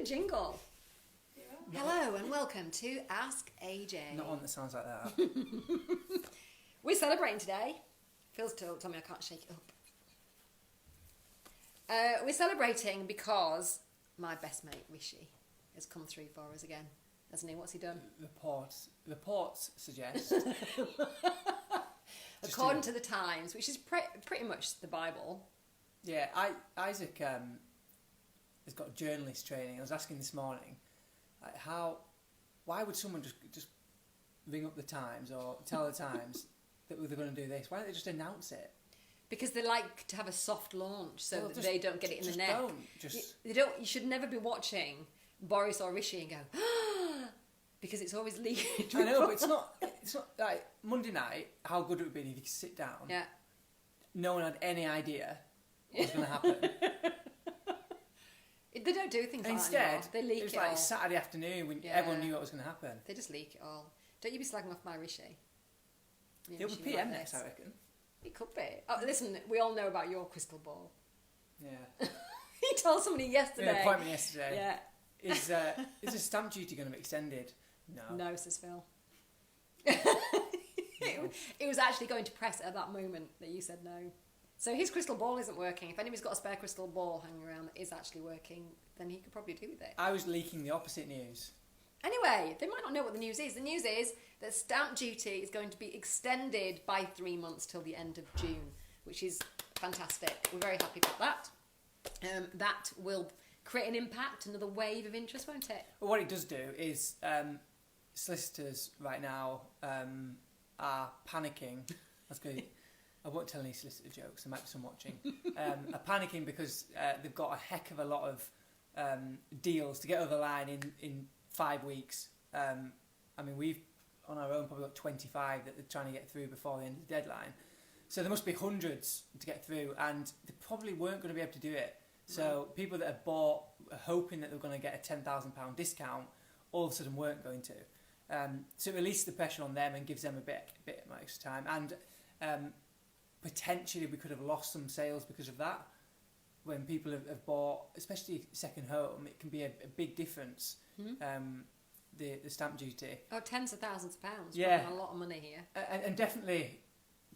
a jingle. Yeah. Hello and welcome to Ask AJ. Not one that sounds like that. We're celebrating today. Phil's told me I can't shake it up. We're celebrating because my best mate Rishi has come through for us again. Hasn't he? What's he done? Reports suggest. According to the Times, which is pretty much the Bible. Yeah, Isaac has got journalist training. I was asking this morning, like, why would someone just ring up the Times or tell the Times that they're going to do this? Why don't they just announce it? Because they like to have a soft launch so that they don't get it in the neck. Don't. You should never be watching Boris or Rishi and go, because it's always leaked. I know, but it's not like Monday night. How good it would be if you could sit down. Yeah. No one had any idea what was going to happen. They don't do things like instead, that anymore. They leak it was it like all. Saturday afternoon when everyone knew what was going to happen. They just leak it all. Don't you be slagging off my Rishi. It'll be PM next, I reckon. It could be. Oh, listen, we all know about your crystal ball. Yeah. He told somebody yesterday. Yeah, appointment yesterday. Yeah. Is the stamp duty going to be extended? No. No, says Phil. It was actually going to press at that moment that you said no. So his crystal ball isn't working. If anybody's got a spare crystal ball hanging around that is actually working, then he could probably do with it. I was leaking the opposite news. Anyway, they might not know what the news is. The news is that stamp duty is going to be extended by 3 months till the end of June, which is fantastic. We're very happy about that. That will create an impact, another wave of interest, won't it? Well, what it does do is solicitors right now are panicking. That's good. I won't tell any solicitor jokes. There might be some watching. Are panicking because they've got a heck of a lot of deals to get over the line in 5 weeks. I mean, we've on our own probably got 25 that they're trying to get through before the end of the deadline. So there must be hundreds to get through, and they probably weren't going to be able to do it. So people that have bought, hoping that they're going to get a £10,000 discount, all of a sudden weren't going to. So it releases the pressure on them and gives them a bit more extra time. And potentially we could have lost some sales because of that. When people have bought, especially second home, it can be a big difference. The stamp duty. Oh, tens of thousands of pounds. Yeah. A lot of money here. And definitely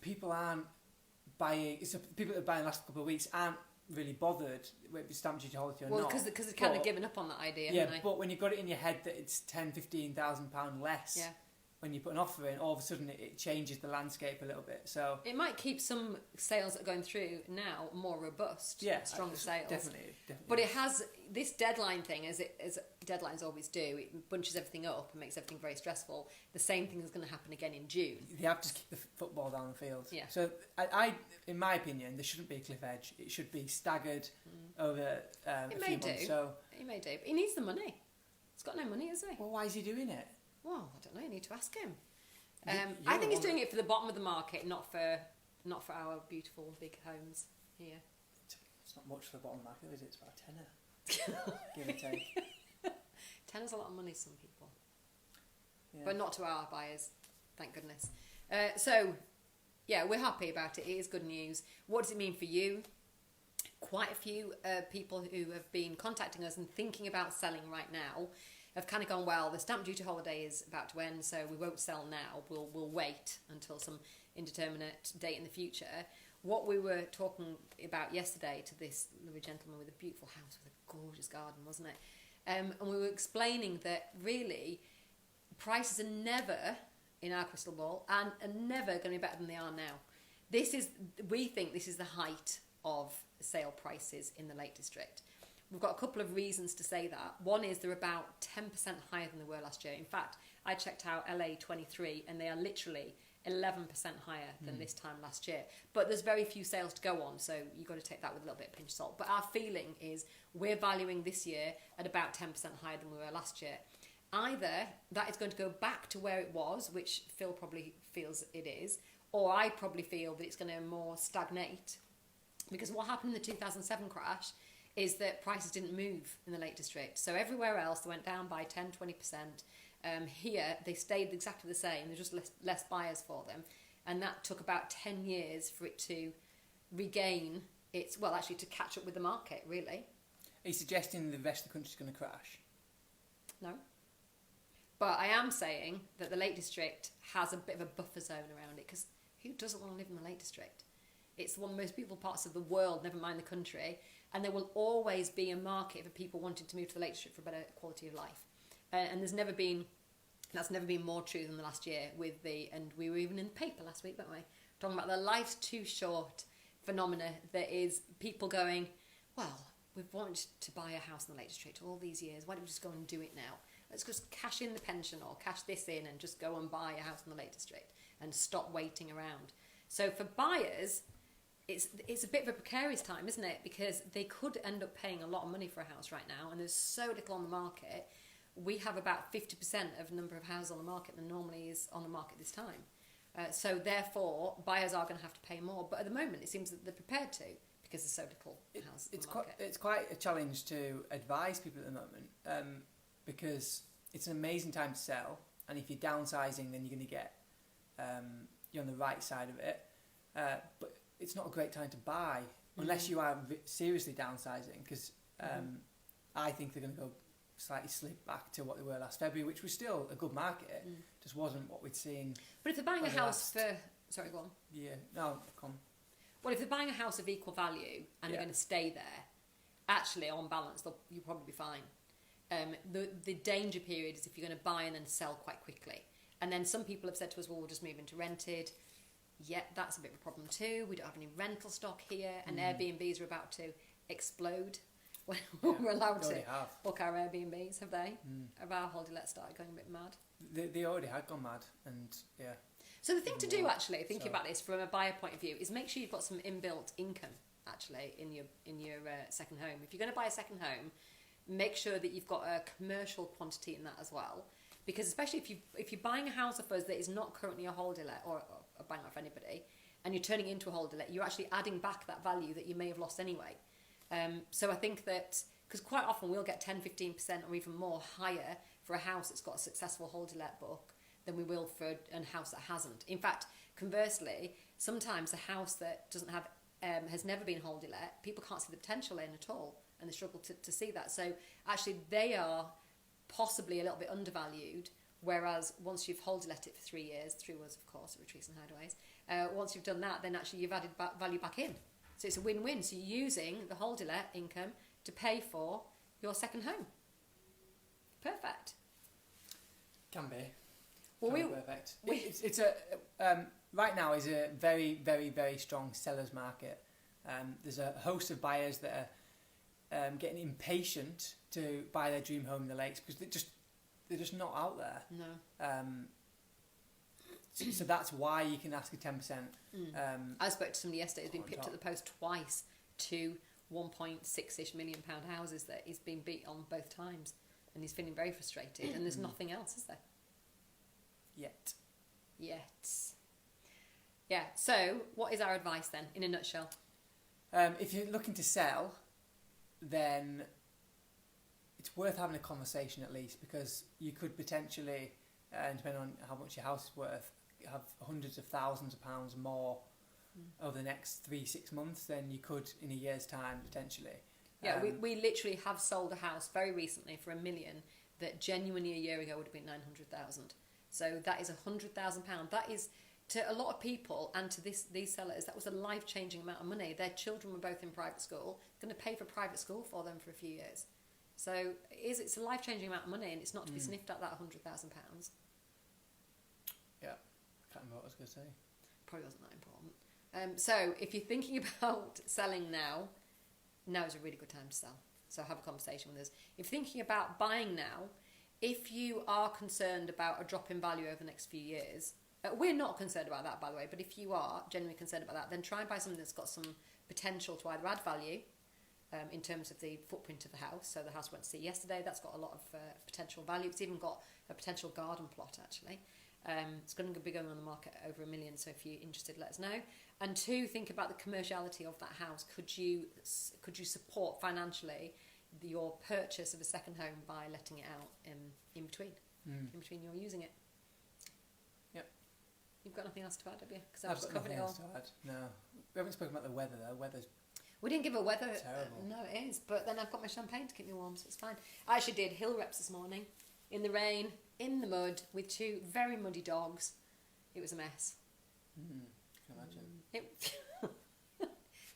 people aren't buying, so people that are buying the last couple of weeks aren't really bothered with the stamp duty holiday or not. Well, because they've kind of given up on that idea, yeah, haven't they? But when you've got it in your head that it's £10,000-15,000 less, when you put an offer in, all of a sudden it changes the landscape a little bit. So it might keep some sales that are going through now more robust, stronger sales. Definitely. But it has this deadline thing, as deadlines always do. It bunches everything up and makes everything very stressful. The same thing is going to happen again in June. They have to kick the football down the field. Yeah. So I, in my opinion, there shouldn't be a cliff edge. It should be staggered over a few months. So it may do. But he needs the money. He's got no money, has he? Well, why is he doing it? Well, I don't know. You need to ask him. I think he's doing it for the bottom of the market, not for our beautiful big homes here. It's not much for the bottom market, is it? It's about a tenner, give or take. Tenner's a lot of money to some people, Yeah. but not to our buyers, thank goodness. So, yeah, we're happy about it. It is good news. What does it mean for you? Quite a few people who have been contacting us and thinking about selling right now have kind of gone, well, the stamp duty holiday is about to end, so we won't sell now. We'll wait until some indeterminate date in the future. What we were talking about yesterday to this lovely gentleman with a beautiful house with a gorgeous garden, wasn't it? And we were explaining that really prices are never, in our crystal ball, and are never going to be better than they are now. We think this is the height of sale prices in the Lake District. We've got a couple of reasons to say that. One is they're about 10% higher than they were last year. In fact, I checked out LA 23 and they are literally 11% higher than this time last year. But there's very few sales to go on, so you've got to take that with a little bit of pinch of salt. But our feeling is we're valuing this year at about 10% higher than we were last year. Either that is going to go back to where it was, which Phil probably feels it is, or I probably feel that it's going to more stagnate. Because what happened in the 2007 crash is that prices didn't move in the Lake District. So everywhere else they went down by 10-20%. Here they stayed exactly the same. There's just less buyers for them. And that took about 10 years for it to regain its, well, actually to catch up with the market, really. Are you suggesting the rest of the country's going to crash? No. But I am saying that the Lake District has a bit of a buffer zone around it, because who doesn't want to live in the Lake District? It's one of the most beautiful parts of the world, never mind the country, and there will always be a market for people wanting to move to the Lake District for a better quality of life. And that's never been more true than the last year and we were even in the paper last week, weren't we? Talking about the life's too short phenomena that is people going, well, we've wanted to buy a house in the Lake District all these years, why don't we just go and do it now? Let's just cash in the pension or cash this in and just go and buy a house in the Lake District and stop waiting around. So for buyers, it's a bit of a precarious time, isn't it? Because they could end up paying a lot of money for a house right now, and there's so little on the market. We have about 50% of the number of houses on the market than normally is on the market this time. So therefore, buyers are going to have to pay more. But at the moment, it seems that they're prepared to, because there's so little houses on the market. It's quite a challenge to advise people at the moment, because it's an amazing time to sell, and if you're downsizing, then you're going to get you're on the right side of it. But it's not a great time to buy unless you are seriously downsizing, because I think they're going to go slightly slip back to what they were last February, which was still a good market, just wasn't what we'd seen. But if they're buying a house for... Sorry, go on. Yeah, no, come on. Well, if they're buying a house of equal value and they're going to stay there, actually, on balance, you'll probably be fine. The danger period is if you're going to buy and then sell quite quickly. And then some people have said to us, well, we'll just move into rented. Yeah, that's a bit of a problem too. We don't have any rental stock here, and Airbnbs are about to explode. We're allowed to book our Airbnbs, have they? Have our holiday let started going a bit mad? They already had gone mad, and yeah. So the thing to do, actually, thinking about this from a buyer point of view, is make sure you've got some inbuilt income, actually, in your second home. If you're going to buy a second home, make sure that you've got a commercial quantity in that as well. Because especially if you're buying a house of us that is not currently a holiday let, or a bang off anybody, and you're turning it into a holiday let, you're actually adding back that value that you may have lost anyway. So I think that, because quite often we'll get 10-15% or even more higher for a house that's got a successful holiday let book than we will for a house that hasn't. In fact, conversely, sometimes a house that doesn't have has never been holiday let, people can't see the potential in at all, and they struggle to see that. So actually they are possibly a little bit undervalued, whereas once you've holiday let it for 3 years, through us of course at Retreats and Hideaways, once you've done that, then actually you've added value back in. So it's a win-win. So you're using the holiday let income to pay for your second home. Perfect. Can be. Well, perfect. It's a right now is a very, very, very strong sellers market. There's a host of buyers that are getting impatient to buy their dream home in the lakes because they're just not out there. No. So that's why you can ask a 10%. I spoke to somebody yesterday who's been pipped at the post twice to £1.6-ish million houses that he's been beat on both times, and he's feeling very frustrated. And there's nothing else, is there? Yet. Yeah. So, what is our advice then, in a nutshell? If you're looking to sell, then it's worth having a conversation at least, because you could potentially, depending on how much your house is worth, have hundreds of thousands of pounds more over the next 3-6 months than you could in a year's time potentially. Yeah, we literally have sold a house very recently for £1 million that genuinely a year ago would have been 900,000. So that is £100,000. That is, to a lot of people and to these sellers, that was a life-changing amount of money. Their children were both in private school, going to pay for private school for them for a few years. So it's a life-changing amount of money, and it's not to be sniffed at, that £100,000. Yeah, I can't remember what I was going to say. Probably wasn't that important. So if you're thinking about selling now is a really good time to sell. So have a conversation with us. If you're thinking about buying now, if you are concerned about a drop in value over the next few years, we're not concerned about that, by the way, but if you are genuinely concerned about that, then try and buy something that's got some potential to either add value in terms of the footprint of the house. So the house we went to see yesterday, that's got a lot of potential value. It's even got a potential garden plot, actually. It's going to be going on the market at over £1 million, so if you're interested, let us know. And 2, think about the commerciality of that house. Could you support financially your purchase of a second home by letting it out in between you're using it? Yep. You've got nothing else to add, have you? Because I've just covered it all. To add. No, we haven't spoken about the weather though. We didn't give a weather. Terrible. No, it is. But then I've got my champagne to keep me warm, so it's fine. I actually did hill reps this morning in the rain, in the mud, with 2 very muddy dogs. It was a mess. Can imagine. It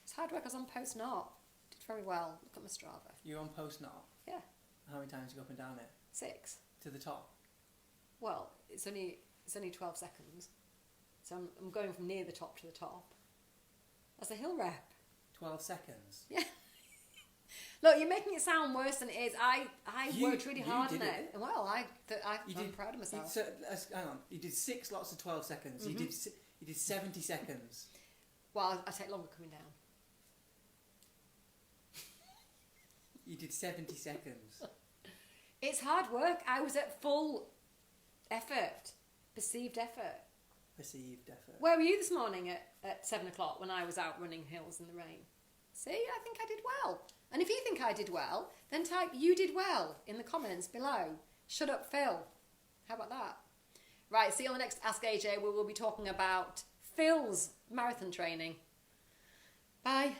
it's hard work. I was on post not. Did very well. Look at my Strava. You're on post now? Yeah. How many times you go up and down it? 6. To the top? Well, it's only 12 seconds. So I'm going from near the top to the top. That's a hill rep. 12 seconds? Yeah. Look, you're making it sound worse than it is. I worked really you hard on did it. Well, I'm proud of myself. Hang on. You did 6 lots of 12 seconds. You did 70 seconds. Well, I take longer coming down. You did 70 seconds. It's hard work. I was at full effort. Perceived effort. Perceived effort. Where were you this morning at 7 o'clock when I was out running hills in the rain? See, I think I did well. And if you think I did well, then type "you did well" in the comments below. Shut up, Phil. How about that? Right, see you on the next Ask AJ, where we'll be talking about Phil's marathon training. Bye.